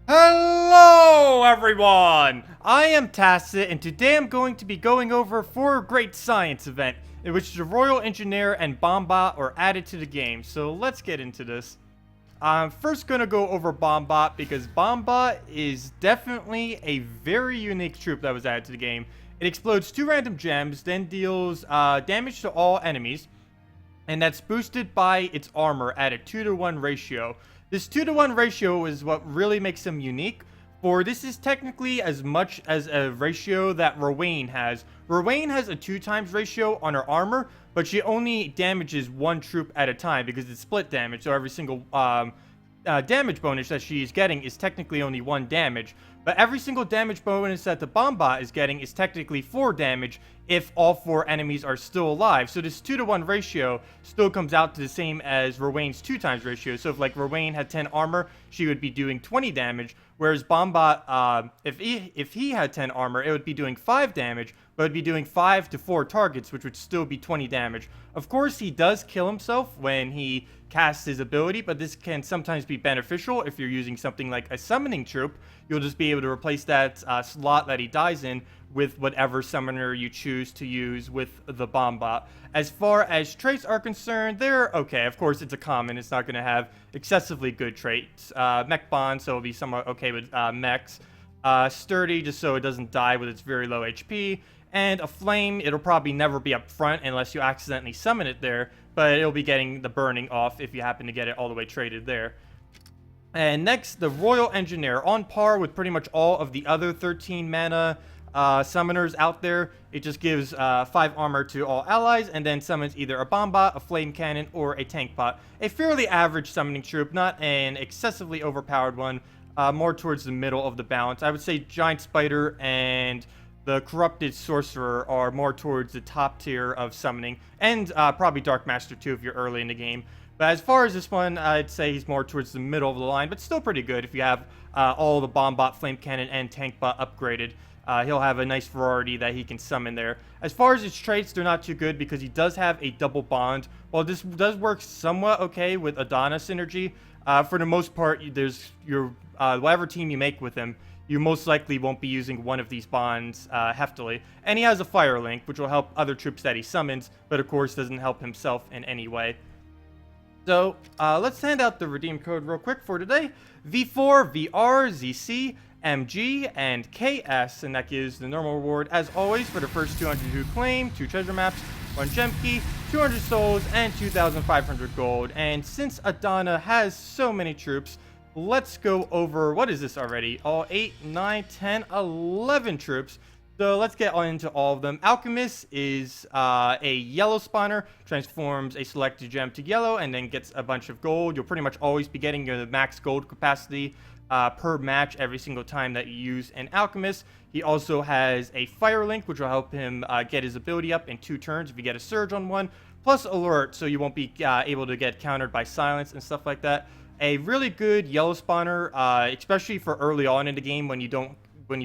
Hello everyone! I am Tacet, and today I'm going to be going over 4 great science event in which the Royal Engineer and Bombot are added to the game. So let's get into this. I'm first going to go over Bombot because Bombot is definitely a very unique troop that was added to the game. It explodes 2 random gems, then deals damage to all enemies, and that's boosted by its armor at a 2-to-1 ratio. This 2-to-1 ratio is what really makes him unique, for this is technically as much as a ratio that Rowain has. Rowain has a 2x ratio on her armor, but she only damages 1 troop at a time because it's split damage, so every single damage bonus that she's getting is technically only 1 damage. But every single damage bonus that the Bombot is getting is technically 4 damage if all 4 enemies are still alive. So this 2-to-1 ratio still comes out to the same as Rowain's 2x ratio. So if like Rowain had 10 armor, she would be doing 20 damage. Whereas Bombot, if he had 10 armor, it would be doing 5 damage, but it would be doing 5 to 4 targets, which would still be 20 damage. Of course, he does kill himself when he casts his ability, but this can sometimes be beneficial if you're using something like a summoning troop. You'll just be able to replace that slot that he dies in with whatever summoner you choose to use with the Bombot. As far as traits are concerned, they're okay. Of course, it's a common. It's not going to have excessively good traits. Mech Bond, so it'll be somewhat okay with mechs. Sturdy, just so it doesn't die with its very low HP. And a flame, it'll probably never be up front unless you accidentally summon it there, but it'll be getting the burning off if you happen to get it all the way traded there. And next, the Royal Engineer, on par with pretty much all of the other 13 mana summoners out there. It just gives 5 armor to all allies and then summons either a Bombot, a Flame Cannon, or a Tank Bot. A fairly average summoning troop, not an excessively overpowered one, more towards the middle of the balance. I would say Giant Spider and the Corrupted Sorcerer are more towards the top tier of summoning, and probably Dark Master too if you're early in the game. But as far as this one, I'd say he's more towards the middle of the line, but still pretty good if you have all the Bombot, Flame Cannon, and Tank Bot upgraded. He'll have a nice variety that he can summon there. As far as his traits, they're not too good because he does have a double bond. While this does work somewhat okay with Adana synergy, for the most part, there's your whatever team you make with him, you most likely won't be using one of these bonds heftily. And he has a Fire Link, which will help other troops that he summons, but of course doesn't help himself in any way. So let's hand out the redeem code real quick for today. V4, VR, ZC, MG, and KS, and that gives the normal reward as always for the first 200 who claim, 2 treasure maps, 1 gem key, 200 souls, and 2,500 gold. And since Adana has so many troops, let's go over, what is this already? All 8, 9, 10, 11 troops. So let's get on into all of them. Alchemist is a yellow spawner, transforms a selected gem to yellow, and then gets a bunch of gold. You'll pretty much always be getting your max gold capacity per match every single time that you use an Alchemist. He also has a Fire Link, which will help him get his ability up in 2 turns if you get a Surge on one, plus Alert, so you won't be able to get countered by Silence and stuff like that. A really good yellow spawner, especially for early on in the game when you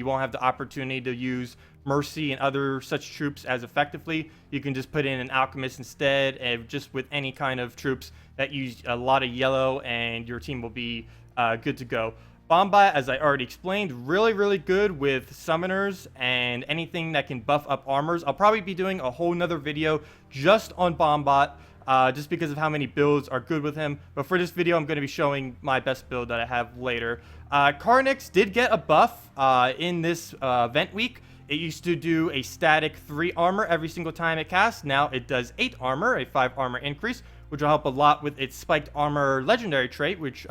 won't have the opportunity to use Mercy and other such troops as effectively. You can just put in an Alchemist instead, and just with any kind of troops that use a lot of yellow, and your team will be good to go. Bombot, as I already explained, really good with summoners and anything that can buff up armors. I'll probably be doing a whole nother video just on Bombot, just because of how many builds are good with him. But for this video, I'm going to be showing my best build that I have later. Carnix did get a buff in this event week. It used to do a static 3 armor every single time it casts. Now it does 8 armor, a 5 armor increase, which will help a lot with its spiked armor legendary trait, which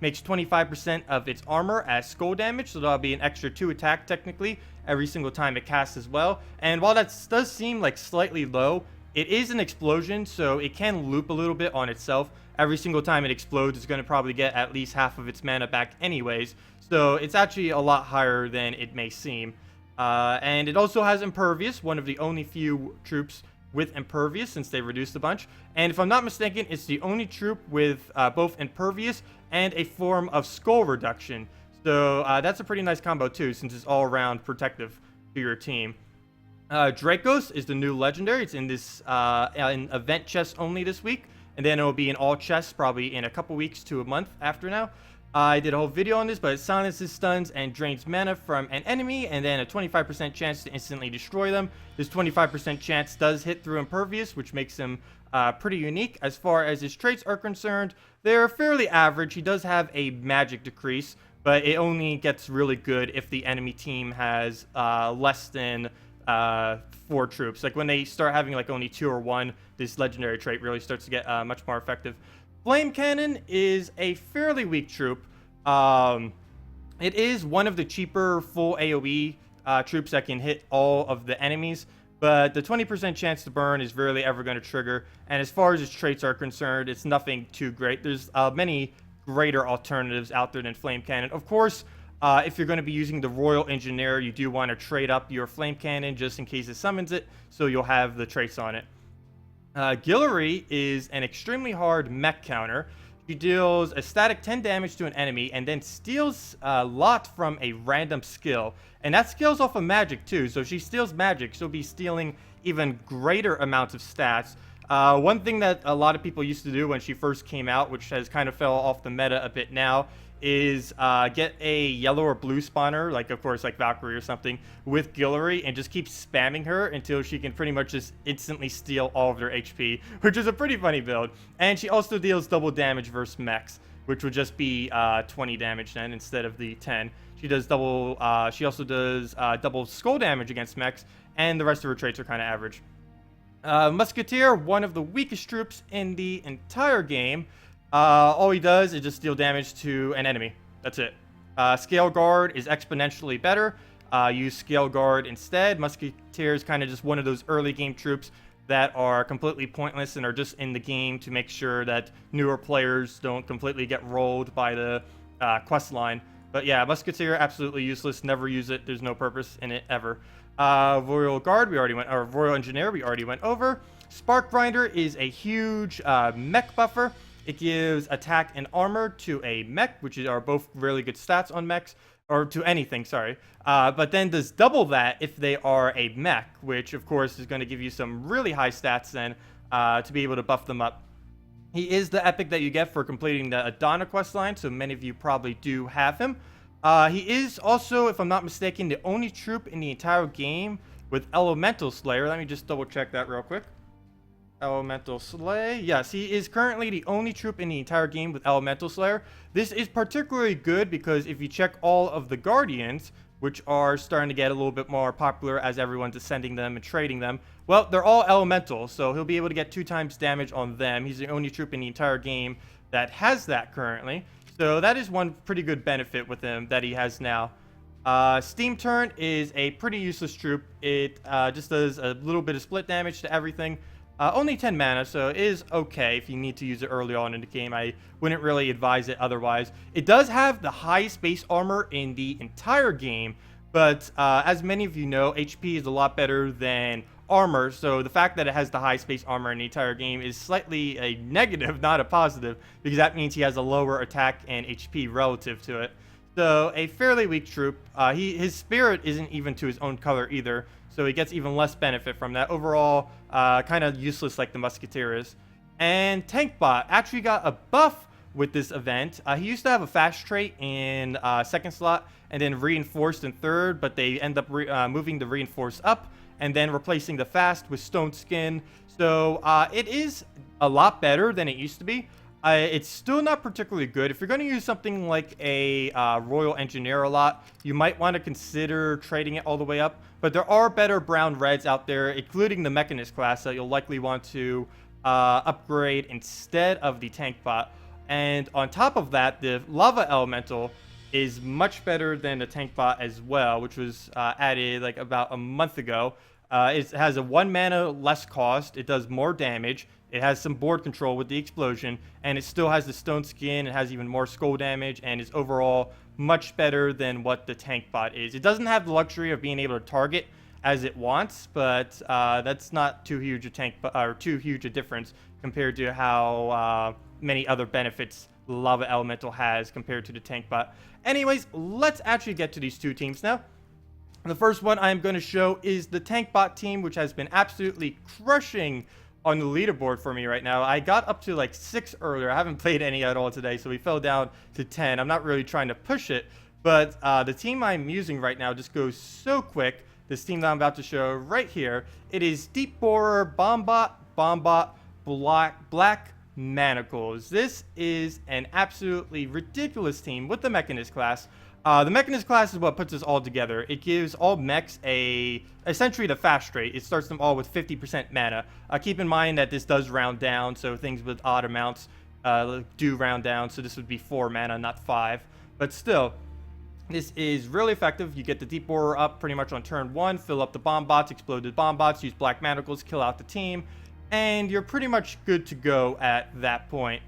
makes 25% of its armor as skull damage. So that'll be an extra 2 attack technically every single time it casts as well. And while that does seem like slightly low, it is an explosion, so it can loop a little bit on itself. Every single time it explodes, it's going to probably get at least half of its mana back anyways. So it's actually a lot higher than it may seem. And it also has Impervious, one of the only few troops with Impervious since they reduced a bunch. And if I'm not mistaken, it's the only troop with both Impervious and a form of Skull Reduction. So that's a pretty nice combo too, since it's all around protective to your team. Dracos is the new legendary. It's in this in event chest only this week, and then it will be in all chests probably in a couple weeks to a month after now. I did a whole video on this, but it silences stuns and drains mana from an enemy, and then a 25% chance to instantly destroy them. This 25% chance does hit through Impervious, which makes him pretty unique. As far as his traits are concerned, they're fairly average. He does have a magic decrease, but it only gets really good if the enemy team has less than 4 troops. Like when they start having like only 2 or 1, this legendary trait really starts to get much more effective. Flame Cannon is a fairly weak troop. It is one of the cheaper full AoE troops that can hit all of the enemies, but the 20% chance to burn is rarely ever going to trigger, and as far as its traits are concerned, it's nothing too great. There's many greater alternatives out there than Flame Cannon. Of course, if you're going to be using the Royal Engineer, you do want to trade up your Flame Cannon just in case it summons it, so you'll have the traits on it. Guillory is an extremely hard mech counter. She deals a static 10 damage to an enemy and then steals a lot from a random skill. And that skill's off of magic too, so if she steals magic, she'll be stealing even greater amounts of stats. One thing that a lot of people used to do when she first came out, which has kind of fell off the meta a bit now, is get a yellow or blue spawner, like of course like Valkyrie or something, with Guillory and just keep spamming her until she can pretty much just instantly steal all of their HP, which is a pretty funny build. And she also deals double damage versus mechs, which would just be 20 damage then instead of the 10. She does double. She also does double skull damage against mechs, and the rest of her traits are kind of average. Musketeer, one of the weakest troops in the entire game. All he does is just deal damage to an enemy. That's it. Scale Guard is exponentially better. Use Scale Guard instead. Musketeer is kind of just one of those early game troops that are completely pointless and are just in the game to make sure that newer players don't completely get rolled by the quest line. But yeah, Musketeer, absolutely useless. Never use it. There's no purpose in it ever. Royal Guard, we already went, or Royal Engineer, we already went over. Spark Grinder is a huge mech buffer. It gives attack and armor to a mech, which are both really good stats on mechs, or to anything, sorry. But then does double that if they are a mech, which of course is going to give you some really high stats then to be able to buff them up. He is the epic that you get for completing the Adana questline, so many of you probably do have him. He is also, if I'm not mistaken, the only troop in the entire game with Elemental Slayer. Let me just double check that real quick. Elemental Slay. Yes, he is currently the only troop in the entire game with Elemental Slayer. This is particularly good because if you check all of the Guardians, which are starting to get a little bit more popular as everyone's ascending them and trading them, well, they're all elemental, so he'll be able to get 2 times damage on them. He's the only troop in the entire game that has that currently. So that is one pretty good benefit with him that he has now. Steam Turn is a pretty useless troop. It just does a little bit of split damage to everything. Only 10 mana, so it is okay if you need to use it early on in the game. I wouldn't really advise it otherwise. It does have the highest base armor in the entire game, but as many of you know, HP is a lot better than armor, so the fact that it has the highest base armor in the entire game is slightly a negative, not a positive, because that means he has a lower attack and HP relative to it. So a fairly weak troop. His spirit isn't even to his own color either, so he gets even less benefit from that. Overall, kind of useless like the Musketeer is. And Tankbot actually got a buff with this event. He used to have a fast trait in second slot and then reinforced in third, but they end up moving the reinforce up and then replacing the fast with stone skin. So it is a lot better than it used to be. It's still not particularly good. If you're going to use something like a Royal Engineer a lot, you might want to consider trading it all the way up. But there are better brown reds out there, including the Mechanist class, that you'll likely want to upgrade instead of the tank bot. And on top of that, the Lava Elemental is much better than the tank bot as well, which was added like about a month ago. It has a 1 mana less cost. It does more damage. It has some board control with the explosion, and it still has the stone skin. It has even more skull damage, and is overall much better than what the tank bot is. It doesn't have the luxury of being able to target as it wants, but that's not too huge a difference compared to how many other benefits Lava Elemental has compared to the tank bot. Anyways, let's actually get to these two teams now. The first one I'm going to show is the tank bot team, which has been absolutely crushing on the leaderboard for me right now. I got up to like 6 earlier. I haven't played any at all today, so we fell down to 10. I'm not really trying to push it, but the team I'm using right now just goes so quick. This team that I'm about to show right here, it is Deep Borer, Bombot, Black Manacles. This is an absolutely ridiculous team with the Mechanist class. The Mechanist class is what puts us all together. It gives all mechs essentially the fast rate. It starts them all with 50% mana. Keep in mind that this does round down, so things with odd amounts do round down. So this would be 4 mana, not 5. But still, this is really effective. You get the Deep Borer up pretty much on turn 1, fill up the Bombots, explode the Bombots, use Black Manacles, kill out the team, and you're pretty much good to go at that point.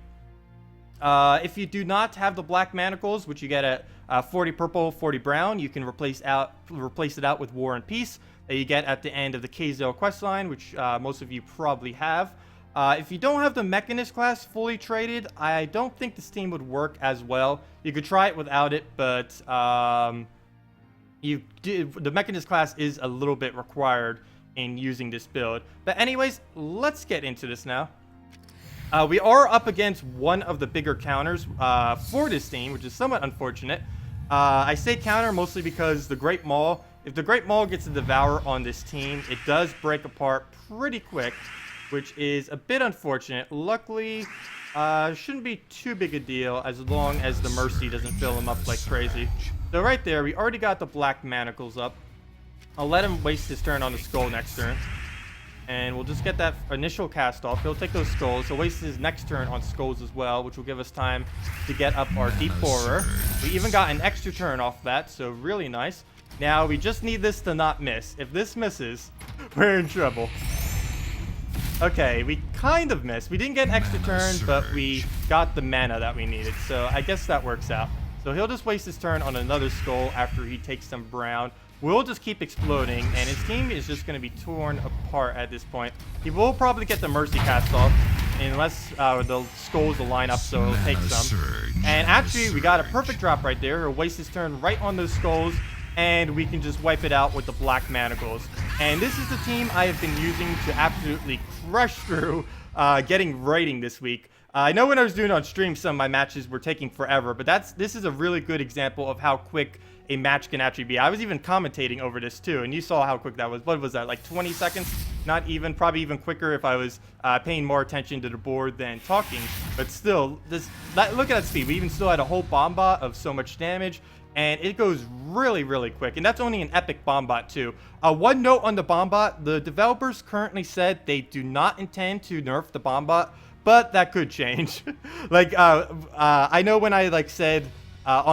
If you do not have the Black Manacles, which you get at 40 purple, 40 brown, you can replace it out with War and Peace that you get at the end of the KZL questline, which most of you probably have. If you don't have the Mechanist class fully traded, I don't think this team would work as well. You could try it without it, but the Mechanist class is a little bit required in using this build. But anyways, let's get into this now. We are up against one of the bigger counters for this team, which is somewhat unfortunate. I say counter mostly because the Great Maul, if the Great Maul gets a Devour on this team, it does break apart pretty quick, which is a bit unfortunate. Luckily, shouldn't be too big a deal as long as the Mercy doesn't fill him up like crazy. So right there, we already got the Black Manacles up. I'll let him waste his turn on the Skull next turn. And we'll just get that initial cast off. He'll take those Skulls. He'll waste his next turn on Skulls as well, which will give us time to get up our Deep Borer. We even got an extra turn off that, so really nice. Now, we just need this to not miss. If this misses, we're in trouble. Okay, we kind of missed. We didn't get an extra turn, but we got the mana that we needed. So I guess that works out. So he'll just waste his turn on another Skull after he takes some brown. We'll just keep exploding, and his team is just going to be torn apart at this point. He will probably get the Mercy cast off, unless the Skulls will line up, so he'll take some. And actually, we got a perfect drop right there. He'll waste his turn right on those Skulls, and we can just wipe it out with the Black Manacles. And this is the team I have been using to absolutely crush through getting rating this week. I know when I was doing it on stream, some of my matches were taking forever, but this is a really good example of how quick a match can actually be. I was even commentating over this too, and you saw how quick that was. What was that, like 20 seconds? Not even, probably even quicker if I was paying more attention to the board than talking. But still, look at that speed. We even still had a whole Bombot of so much damage, and it goes really, really quick. And that's only an epic Bombot too. One note on the Bombot, the developers currently said they do not intend to nerf the Bombot, but that could change. Like, I know when I said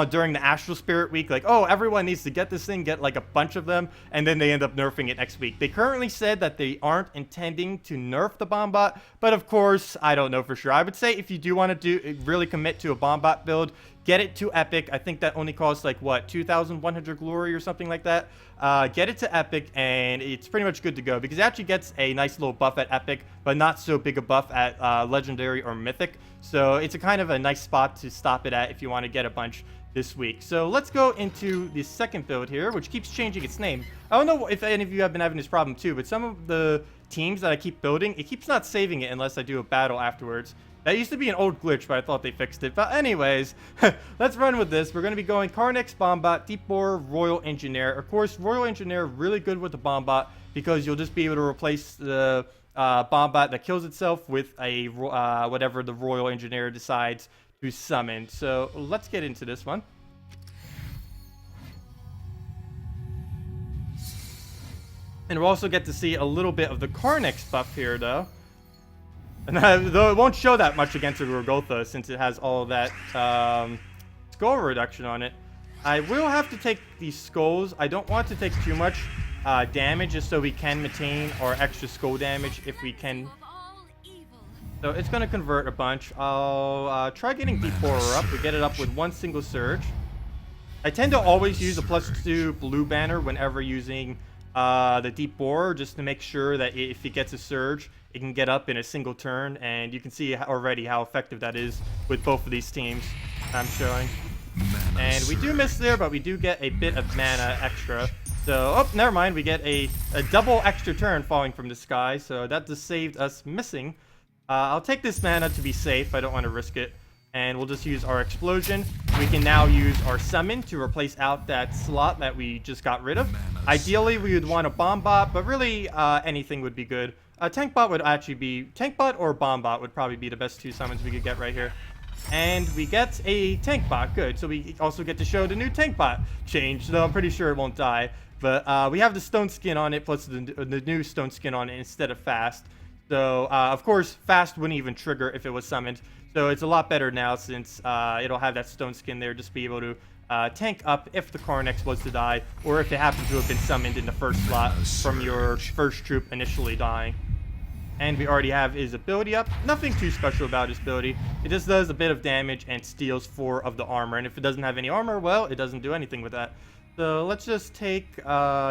during the Astral Spirit week, like, oh, everyone needs to get this thing, get like a bunch of them, and then they end up nerfing it next week. They currently said that they aren't intending to nerf the Bombot, but of course, I don't know for sure. I would say if you do want to really commit to a Bombot build, get it to Epic. I think that only costs like, what, 2,100 Glory or something like that. Get it to Epic, and it's pretty much good to go, because it actually gets a nice little buff at Epic, but not so big a buff at Legendary or Mythic. So it's a kind of a nice spot to stop it at if you want to get a bunch this week. So let's go into the second build here, which keeps changing its name. I don't know if any of you have been having this problem too, but some of the teams that I keep building, it keeps not saving it unless I do a battle afterwards. That used to be an old glitch, but I thought they fixed it. But anyways, let's run with this. We're going to be going Carnix, Bombot, Deep Borer, Royal Engineer. Of course, Royal Engineer, really good with the Bombot, because you'll just be able to replace the Bombot that kills itself with a whatever the Royal Engineer decides to summon. So let's get into this one. And we'll also get to see a little bit of the Carnix buff here, though. And though it won't show that much against the Rogotha, since it has all of that skull reduction on it. I will have to take these skulls. I don't want to take too much damage, just so we can maintain our extra skull damage if we can. So it's going to convert a bunch. I'll try getting Deep Borer up. We get it up with one single surge. I tend to always use a +2 blue banner whenever using the Deep Borer, just to make sure that if it gets a surge, it can get up in a single turn. And you can see already how effective that is with both of these teams I'm showing. And we do miss there, but we do get a bit of mana extra. So, oh, never mind. We get a double extra turn falling from the sky. So that just saved us missing. I'll take this mana to be safe. I don't want to risk it. And we'll just use our explosion. We can now use our summon to replace out that slot that we just got rid of. Ideally, we would want a Bombot, but really anything would be good. Tank bot would actually be... Tank bot or Bombot would probably be the best two summons we could get right here. And we get a tank bot. Good. So we also get to show the new tank bot change. Though I'm pretty sure it won't die. But we have the stone skin on it, plus the new stone skin on it instead of fast. So, of course, fast wouldn't even trigger if it was summoned. So it's a lot better now since it'll have that stone skin there. Just be able to tank up if the Carnex was to die, or if it happened to have been summoned in the first slot from your first troop initially dying. And we already have his ability up. Nothing too special about his ability. It just does a bit of damage and steals 4 of the armor. And if it doesn't have any armor, well, it doesn't do anything with that. So let's just take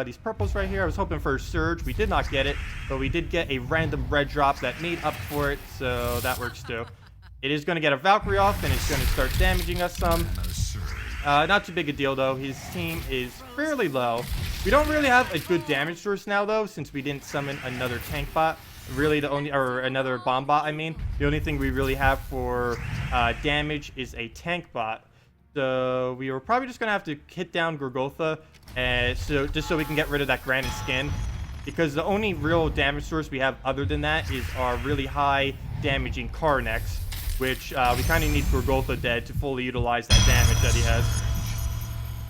these purples right here. I was hoping for a surge. We did not get it, but we did get a random red drop that made up for it, so that works too. It is going to get a Valkyrie off, and it's going to start damaging us some. Not too big a deal, though. His team is fairly low. We don't really have a good damage source now, though, since we didn't summon another tank bot. Really, the only, or another bomb bot, I mean. The only thing we really have for damage is a tank bot. So we were probably just going to have to hit down Gorgotha, just so we can get rid of that granite skin. Because the only real damage source we have other than that is our really high damaging Carnex, which we kind of need Gorgotha dead to fully utilize that damage that he has.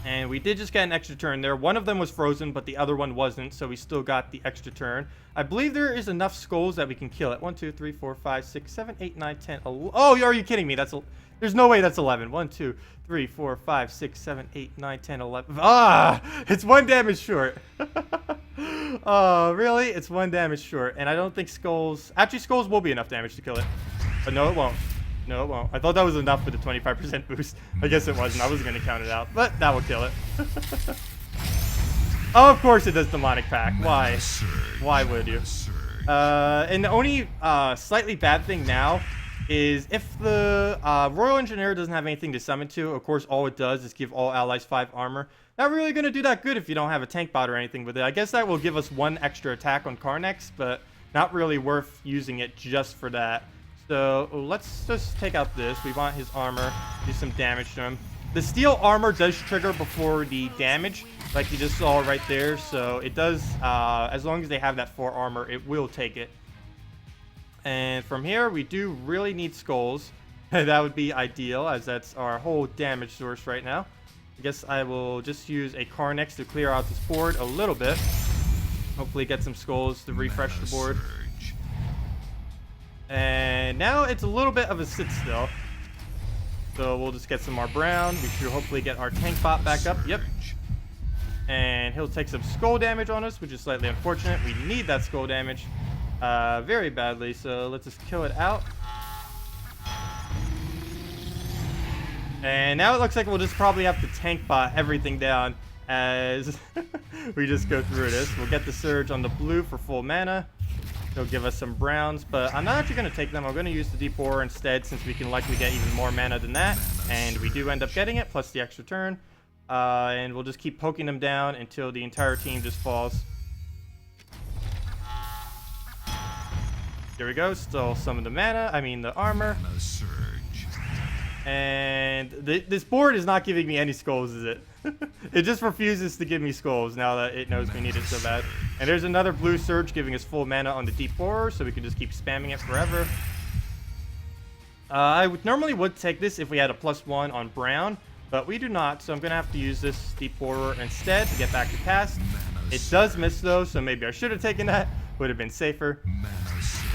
And we did just get an extra turn there. One of them was frozen, but the other one wasn't, so we still got the extra turn. I believe there is enough skulls that we can kill it. 1, 2, 3, 4, 5, 6, 7, 8, 9, 10, 11. Oh, are you kidding me? There's no way that's 11. 1, 2, 3, 4, 5, 6, 7, 8, 9, 10, 11. Ah! It's 1 damage short. Oh, really? It's 1 damage short. And I don't think skulls... Actually, skulls will be enough damage to kill it. But no, it won't. No, it won't. I thought that was enough for the 25% boost. I guess it wasn't. I was going to count it out. But that will kill it. Oh, of course it does Demonic Pack. Why? Why would you? And the only slightly bad thing now is if the Royal Engineer doesn't have anything to summon to, of course all it does is give all allies 5 armor. Not really going to do that good if you don't have a tank bot or anything with it. I guess that will give us 1 extra attack on Carnex, but not really worth using it just for that. So let's just take out this. We want his armor, do some damage to him. The steel armor does trigger before the damage, like you just saw right there. So it does, as long as they have that 4 armor, it will take it. And from here, we do really need skulls. That would be ideal, as that's our whole damage source right now. I guess I will just use a Carnex to clear out this board a little bit. Hopefully get some skulls to refresh the board. And now it's a little bit of a sit still. So we'll just get some more brown. We should hopefully get our tank bot back up. Yep. And he'll take some skull damage on us, which is slightly unfortunate. We need that skull damage very badly. So let's just kill it out. And now it looks like we'll just probably have to tank bot everything down as we just go through this. We'll get the surge on the blue for full mana. He'll give us some browns, but I'm not actually going to take them. I'm going to use the deep ore instead, since we can likely get even more mana than that. And we do end up getting it, plus the extra turn. And we'll just keep poking them down until the entire team just falls. There we go. Still some of the mana. I mean, the armor. And this board is not giving me any skulls, is it? It just refuses to give me skulls now that it knows we need it so bad. And there's another blue surge giving us full mana on the deep borer, so we can just keep spamming it forever. I normally would take this if we had a +1 on brown, but we do not, so I'm going to have to use this deep borer instead to get back to cast. It does miss though, so maybe I should have taken that. Would have been safer.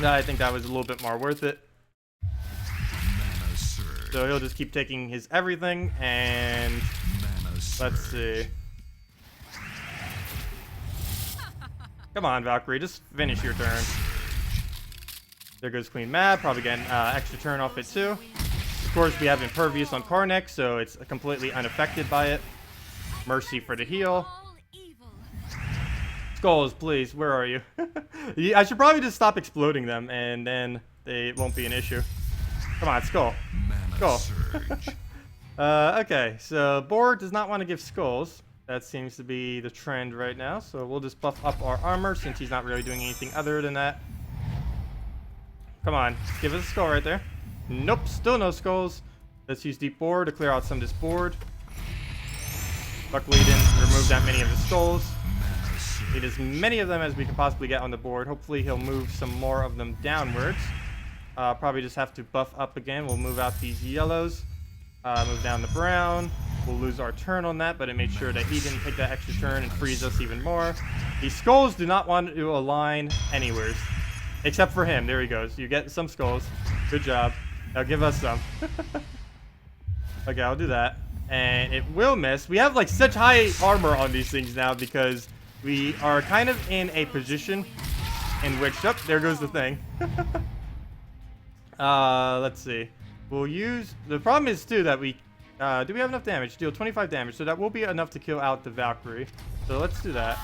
I think that was a little bit more worth it. So he'll just keep taking his everything, and let's see. Come on, Valkyrie, just finish your turn. There goes Queen Mab, probably getting extra turn off it too. Of course, we have Impervious on Carnex, so it's completely unaffected by it. Mercy for the heal. Skulls, please, where are you? I should probably just stop exploding them, and then they won't be an issue. Come on, skull. Skull. Okay, so board does not want to give skulls. That seems to be the trend right now. So we'll just buff up our armor since he's not really doing anything other than that. Come on, give us a skull right there. Nope, still no skulls. Let's use deep board to clear out some of this board. Luckily, he didn't remove that many of the skulls. Need as many of them as we can possibly get on the board. Hopefully, he'll move some more of them downwards. Probably just have to buff up again. We'll move out these yellows. Move down the brown. We'll lose our turn on that, but it made sure that he didn't take that extra turn and freeze us even more. These skulls do not want to align anywhere. Except for him. There he goes. You get some skulls. Good job. Now give us some. Okay, I'll do that. And it will miss. We have like such high armor on these things now because we are kind of in a position in which... Oh, there goes the thing. Let's see. We'll use... The problem is, too, that we... do we have enough damage? Deal 25 damage. So that will be enough to kill out the Valkyrie. So let's do that.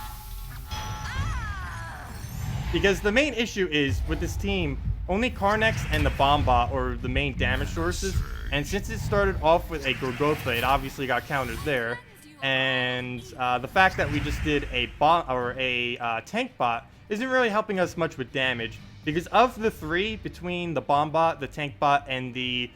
Because the main issue is, with this team, only Karnex and the Bombot are the main damage sources. And since it started off with a Golgotha, it obviously got counters there. And the fact that we just did a tank bot isn't really helping us much with damage. Because of the three, between the Bombot, the tank bot, and the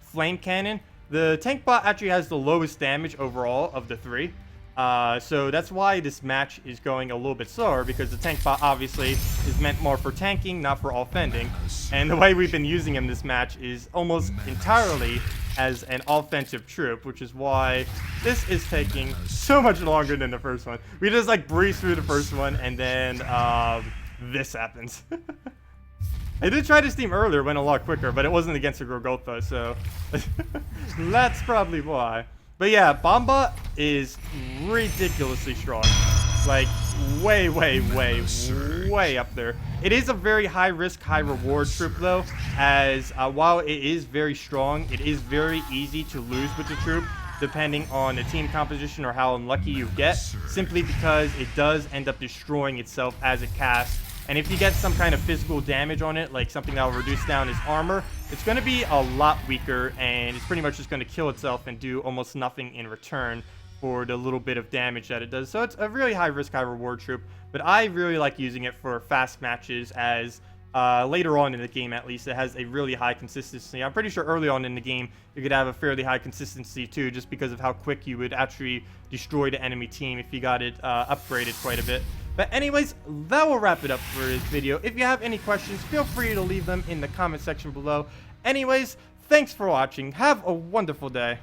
flame cannon, the tank bot actually has the lowest damage overall of the three. So that's why this match is going a little bit slower, because the tank bot obviously is meant more for tanking, not for offending. And the way we've been using him this match is almost entirely as an offensive troop, which is why this is taking so much longer than the first one. We just like breeze through the first one, and then this happens. I did try this team earlier, went a lot quicker, but it wasn't against a Golgotha, so that's probably why. But yeah, Bombot is ridiculously strong. Like, way, way, way, way up there. It is a very high risk, high reward troop, though, as while it is very strong, it is very easy to lose with the troop, depending on the team composition or how unlucky you get, simply because it does end up destroying itself as it casts. And if you get some kind of physical damage on it, like something that will reduce down its armor, it's going to be a lot weaker, and it's pretty much just going to kill itself and do almost nothing in return for the little bit of damage that it does. So it's a really high risk, high reward troop, but I really like using it for fast matches, as later on in the game, at least, it has a really high consistency. I'm pretty sure early on in the game, you could have a fairly high consistency too, just because of how quick you would actually destroy the enemy team if you got it upgraded quite a bit. But anyways, that will wrap it up for this video. If you have any questions, feel free to leave them in the comment section below. Anyways, thanks for watching. Have a wonderful day.